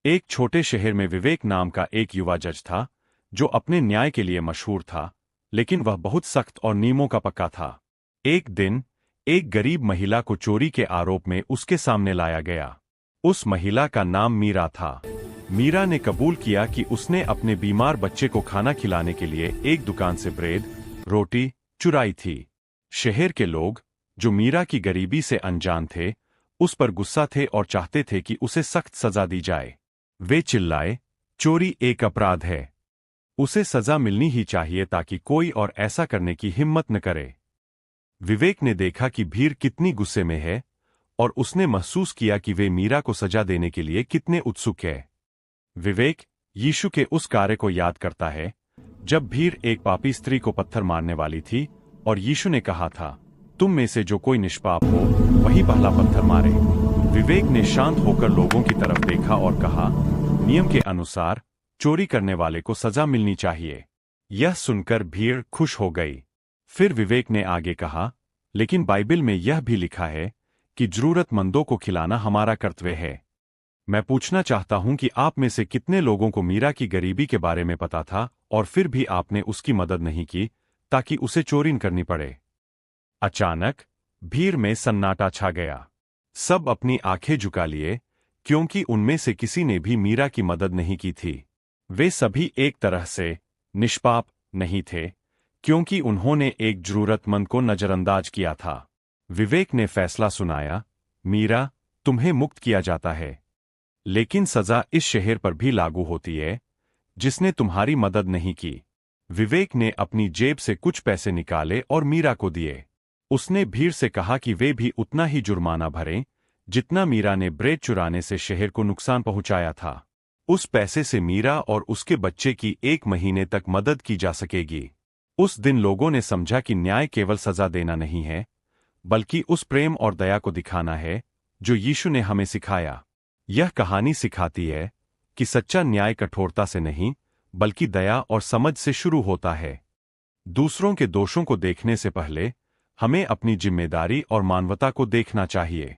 एक छोटे शहर में विवेक नाम का एक युवा जज था, जो अपने न्याय के लिए मशहूर था, लेकिन वह बहुत सख्त और नियमों का पक्का था। एक दिन एक गरीब महिला को चोरी के आरोप में उसके सामने लाया गया। उस महिला का नाम मीरा था। मीरा ने कबूल किया कि उसने अपने बीमार बच्चे को खाना खिलाने के लिए एक दुकान से ब्रेड, रोटी चुराई थी। शहर के लोग, जो मीरा की गरीबी से अनजान थे, उस पर गुस्सा थे और चाहते थे कि उसे सख्त सजा दी जाए। वे चिल्लाए, चोरी एक अपराध है, उसे सजा मिलनी ही चाहिए ताकि कोई और ऐसा करने की हिम्मत न करे। विवेक ने देखा कि भीड़ कितनी गुस्से में है और उसने महसूस किया कि वे मीरा को सजा देने के लिए कितने उत्सुक है। विवेक यीशु के उस कार्य को याद करता है जब भीड़ एक पापी स्त्री को पत्थर मारने वाली थी और यीशु ने कहा था, तुम में से जो कोई निष्पाप हो वही पहला पत्थर मारे। विवेक ने शांत होकर लोगों की तरफ देखा और कहा, नियम के अनुसार चोरी करने वाले को सजा मिलनी चाहिए। यह सुनकर भीड़ खुश हो गई। फिर विवेक ने आगे कहा, लेकिन बाइबल में यह भी लिखा है कि जरूरतमंदों को खिलाना हमारा कर्तव्य है। मैं पूछना चाहता हूं कि आप में से कितने लोगों को मीरा की गरीबी के बारे में पता था और फिर भी आपने उसकी मदद नहीं की ताकि उसे चोरी न करनी पड़े। अचानक भीड़ में सन्नाटा छा गया। सब अपनी आंखें झुका लिए, क्योंकि उनमें से किसी ने भी मीरा की मदद नहीं की थी। वे सभी एक तरह से निष्पाप नहीं थे, क्योंकि उन्होंने एक जरूरतमंद को नजरअंदाज किया था। विवेक ने फैसला सुनाया, मीरा, तुम्हें मुक्त किया जाता है, लेकिन सजा इस शहर पर भी लागू होती है जिसने तुम्हारी मदद नहीं की। विवेक ने अपनी जेब से कुछ पैसे निकाले और मीरा को दिए। उसने भीड़ से कहा कि वे भी उतना ही जुर्माना भरें जितना मीरा ने ब्रेड चुराने से शहर को नुकसान पहुंचाया था। उस पैसे से मीरा और उसके बच्चे की 1 महीने तक मदद की जा सकेगी। उस दिन लोगों ने समझा कि न्याय केवल सजा देना नहीं है, बल्कि उस प्रेम और दया को दिखाना है जो यीशु ने हमें सिखाया। यह कहानी सिखाती है कि सच्चा न्याय कठोरता से नहीं, बल्कि दया और समझ से शुरू होता है। दूसरों के दोषों को देखने से पहले हमें अपनी जिम्मेदारी और मानवता को देखना चाहिए।